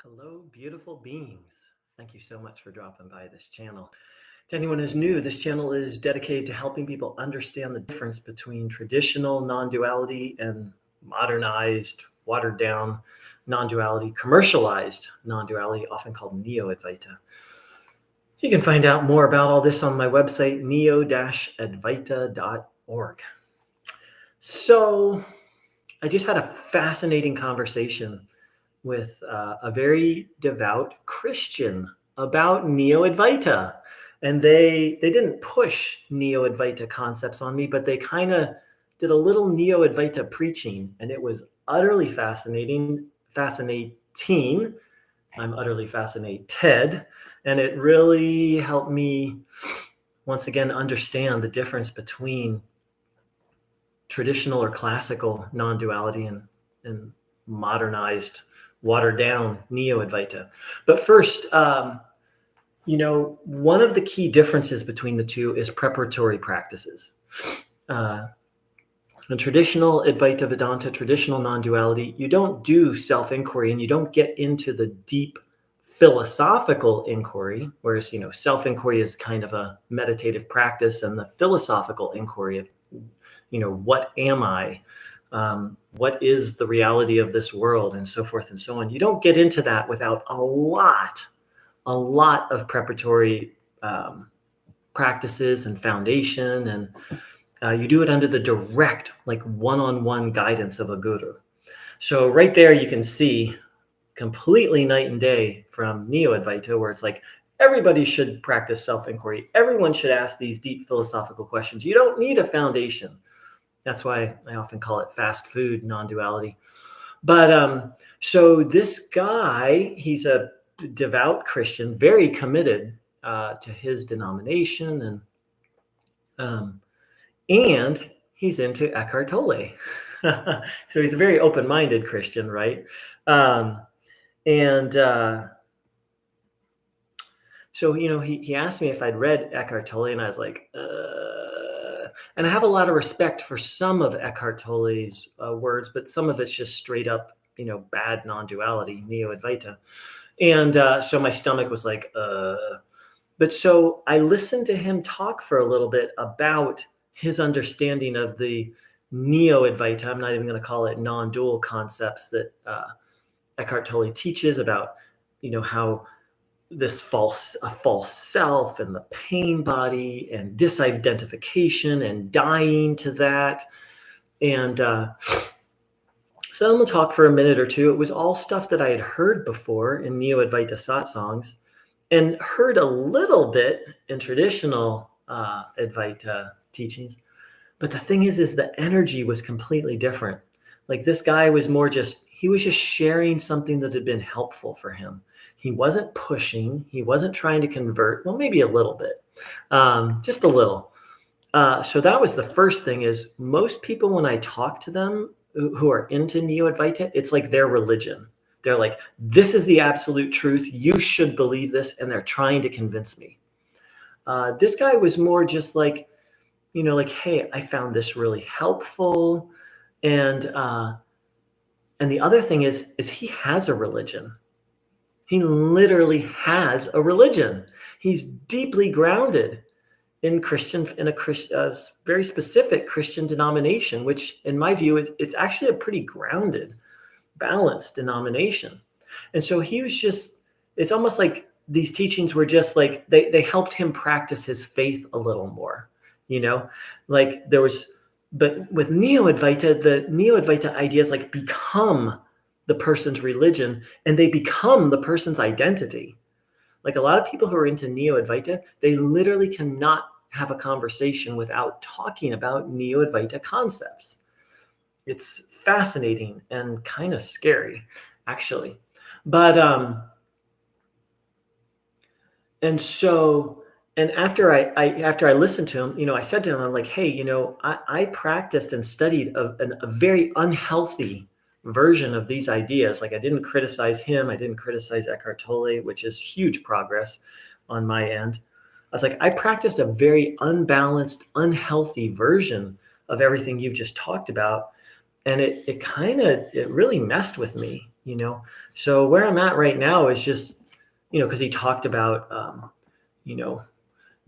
Hello, beautiful beings. Thank you so much for dropping by this channel. To anyone who's new, this channel is dedicated to helping people understand the difference between traditional non-duality and modernized, watered down non-duality, commercialized non-duality, often called Neo-Advaita. You can find out more about all this on my website, neo-advaita.org. So I just had a fascinating conversation with a very devout Christian about Neo-Advaita. And they didn't push Neo-Advaita concepts on me, but they kind of did a little Neo-Advaita preaching, and it was utterly fascinating. I'm utterly fascinated, and it really helped me once again understand the difference between traditional or classical non-duality and modernized, watered down Neo-Advaita. But first, one of the key differences between the two is preparatory practices. In traditional Advaita Vedanta, traditional non-duality, you don't do self-inquiry and you don't get into the deep philosophical inquiry, whereas, self-inquiry is kind of a meditative practice, and the philosophical inquiry of, what am I? What is the reality of this world, and so forth and so on. You don't get into that without a lot of preparatory practices and foundation, and you do it under the direct, one-on-one guidance of a guru. So right there you can see completely night and day from Neo-Advaita, where it's like everybody should practice self-inquiry. Everyone should ask these deep philosophical questions. You don't need a foundation. That's why I often call it fast food non-duality. But so this guy, he's a devout Christian, very committed to his denomination, and he's into Eckhart Tolle. So he's a very open-minded Christian, right? So he asked me if I'd read Eckhart Tolle, and I was like, and I have a lot of respect for some of Eckhart Tolle's words, but some of it's just straight up, bad non-duality, Neo-Advaita. And so my stomach was like, But so I listened to him talk for a little bit about his understanding of the Neo-Advaita. I'm not even going to call it non-dual concepts that Eckhart Tolle teaches about, how this false self and the pain body and disidentification and dying to that. And so I'm going to talk for a minute or two. It was all stuff that I had heard before in Neo-Advaita satsangs and heard a little bit in traditional Advaita teachings. But the thing is the energy was completely different. Like this guy was he was just sharing something that had been helpful for him. He wasn't pushing. He wasn't trying to convert. Well, maybe a little bit, just a little. So that was the first thing is most people, when I talk to them who are into Neo-Advaita, it's like their religion. They're like, this is the absolute truth. You should believe this. And they're trying to convince me. This guy was more just like, hey, I found this really helpful. And the other thing is he has a religion. He literally has a religion. He's deeply grounded in a very specific Christian denomination, which in my view it's actually a pretty grounded, balanced denomination. And so he was it's almost like these teachings were just like, they helped him practice his faith a little more, but with Neo-Advaita, the Neo-Advaita ideas become the person's religion, and they become the person's identity. Like a lot of people who are into Neo-Advaita, they literally cannot have a conversation without talking about Neo-Advaita concepts. It's fascinating and kind of scary, actually. But and after I listened to him, I said to him, I'm like, hey, I practiced and studied a very unhealthy version of these ideas. Like I didn't criticize him. I didn't criticize Eckhart Tolle, which is huge progress on my end. I was like, I practiced a very unbalanced, unhealthy version of everything you've just talked about. And it really messed with me. you know? So where I'm at right now is just, because he talked about, you know,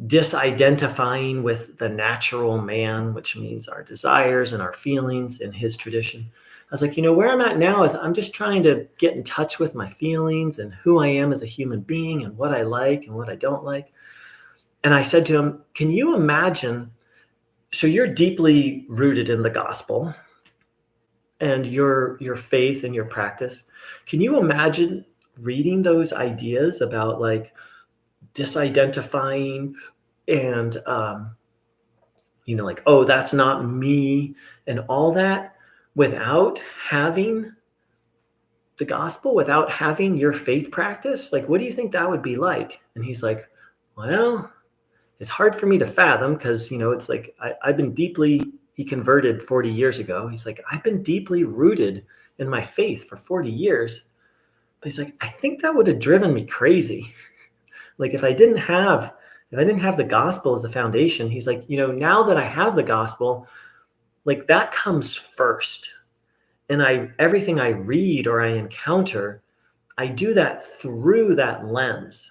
disidentifying with the natural man, which means our desires and our feelings in his tradition. I was like, where I'm at now is I'm just trying to get in touch with my feelings and who I am as a human being and what I like and what I don't like. And I said to him, can you imagine? So you're deeply rooted in the gospel and your faith and your practice. Can you imagine reading those ideas about like disidentifying and like, oh, that's not me and all that, without having the gospel, without having your faith practice? Like, what do you think that would be like? And he's like, well, it's hard for me to fathom because, it's like I've been deeply, he converted 40 years ago. He's like, I've been deeply rooted in my faith for 40 years. But he's like, I think that would have driven me crazy. Like if I didn't have the gospel as a foundation, he's like, now that I have the gospel, like that comes first. And everything I read or I encounter, I do that through that lens.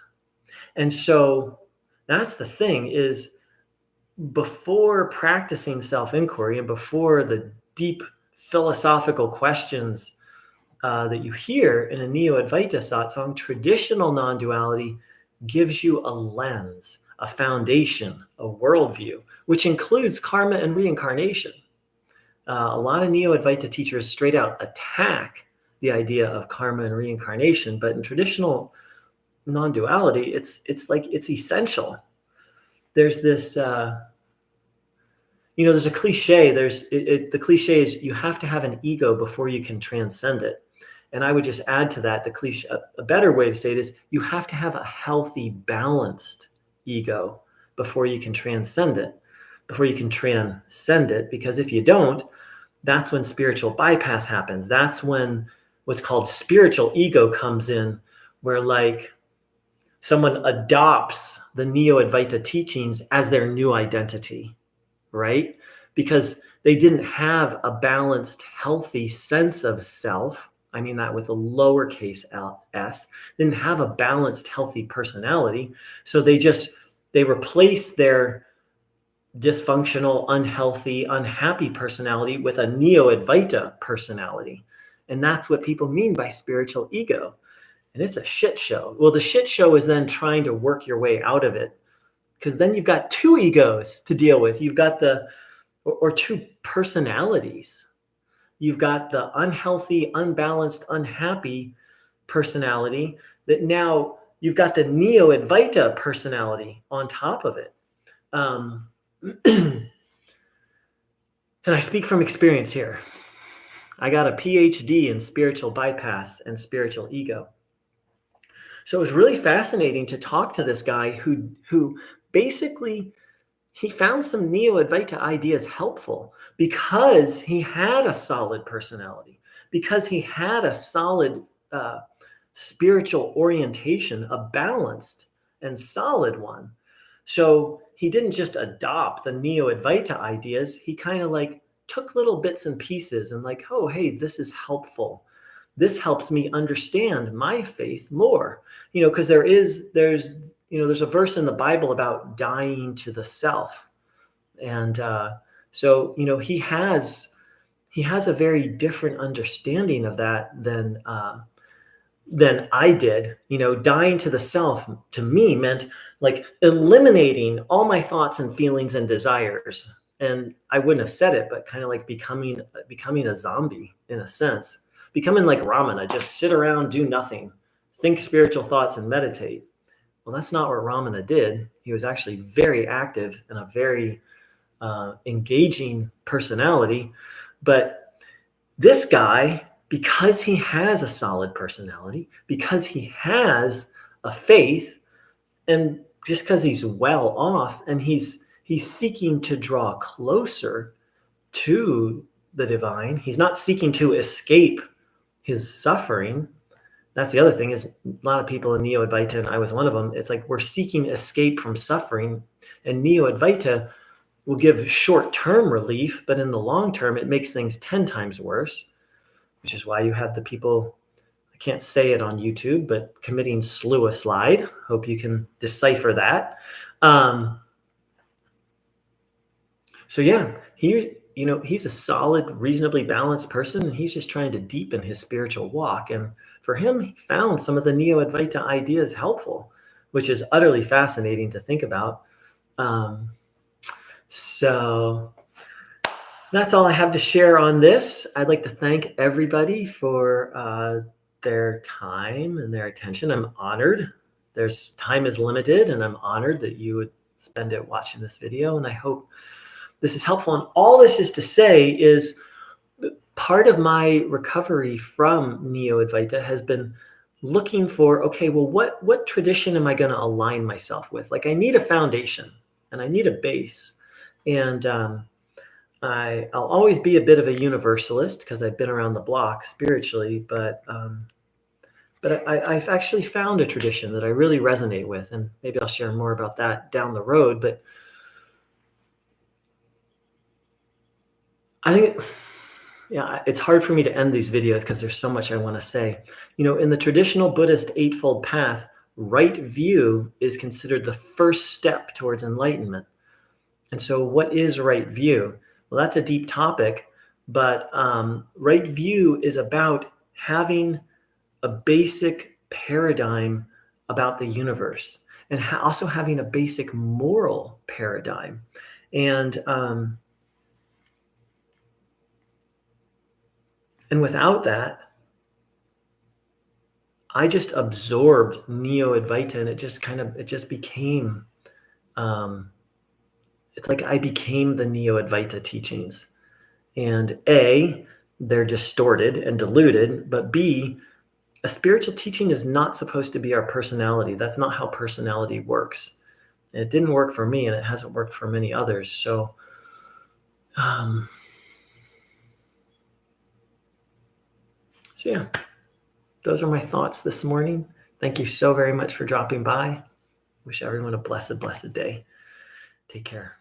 And so that's the thing is, before practicing self-inquiry and before the deep philosophical questions that you hear in a Neo-Advaita satsang, traditional non-duality gives you a lens, a foundation, a worldview, which includes karma and reincarnation. A lot of Neo-Advaita teachers straight out attack the idea of karma and reincarnation, but in traditional non-duality, it's like it's essential. There's this, there's a cliche. The cliche is you have to have an ego before you can transcend it. And I would just add to that the cliche. A better way to say it is you have to have a healthy, balanced ego before you can transcend it. Because if you don't, that's when spiritual bypass happens. That's when what's called spiritual ego comes in, where like someone adopts the Neo-Advaita teachings as their new identity, right? Because they didn't have a balanced, healthy sense of self. I mean that with a lowercase s. Didn't have a balanced, healthy personality. So they replace their dysfunctional, unhealthy, unhappy personality with a Neo-Advaita personality. And that's what people mean by spiritual ego. And it's a shit show. Well, the shit show is then trying to work your way out of it, because then you've got two egos to deal with. You've got or two personalities. You've got the unhealthy, unbalanced, unhappy personality that now you've got the Neo-Advaita personality on top of it. And I speak from experience here. I got a PhD in spiritual bypass and spiritual ego. So it was really fascinating to talk to this guy who basically, he found some Neo-Advaita ideas helpful because he had a solid personality, because he had a solid spiritual orientation, a balanced and solid one. So he didn't just adopt the Neo-Advaita ideas. He kind of like took little bits and pieces and like, oh, hey, this is helpful. This helps me understand my faith more, because there's a verse in the Bible about dying to the self. And so, he has a very different understanding of that than I did. Dying to the self to me meant like eliminating all my thoughts and feelings and desires. And I wouldn't have said it, but kind of like becoming a zombie in a sense, becoming like Ramana, just sit around, do nothing, think spiritual thoughts and meditate. Well, that's not what Ramana did. He was actually very active and a very engaging personality. But this guy, because he has a solid personality, because he has a faith, and just because he's well off and he's seeking to draw closer to the divine, he's not seeking to escape his suffering. That's the other thing is a lot of people in Neo-Advaita, and I was one of them, it's like we're seeking escape from suffering, and Neo-Advaita will give short-term relief, but in the long term, it makes things 10 times worse, which is why you have the people I can't say it on YouTube, but committing slew a slide. Hope you can decipher that. So yeah, he's a solid, reasonably balanced person, and he's just trying to deepen his spiritual walk. And for him, he found some of the Neo-Advaita ideas helpful, which is utterly fascinating to think about. So that's all I have to share on this. I'd like to thank everybody for their time and their attention. I'm honored. Time is limited, and I'm honored that you would spend it watching this video. And I hope this is helpful. And all this is to say is part of my recovery from Neo-Advaita has been looking for, okay, well, what tradition am I going to align myself with? Like, I need a foundation and I need a base. And I'll always be a bit of a universalist because I've been around the block spiritually, but I've actually found a tradition that I really resonate with, and maybe I'll share more about that down the road. But I think, it's hard for me to end these videos because there's so much I want to say. In the traditional Buddhist Eightfold Path, right view is considered the first step towards enlightenment. And so what is right view? Well, that's a deep topic, but right view is about having a basic paradigm about the universe, and also having a basic moral paradigm. And without that, I just absorbed Neo-Advaita, and it just became, it's like I became the Neo-Advaita teachings. And A, they're distorted and diluted, but B, a spiritual teaching is not supposed to be our personality. That's not how personality works. And it didn't work for me, and it hasn't worked for many others. So, yeah, those are my thoughts this morning. Thank you so very much for dropping by. Wish everyone a blessed, blessed day. Take care.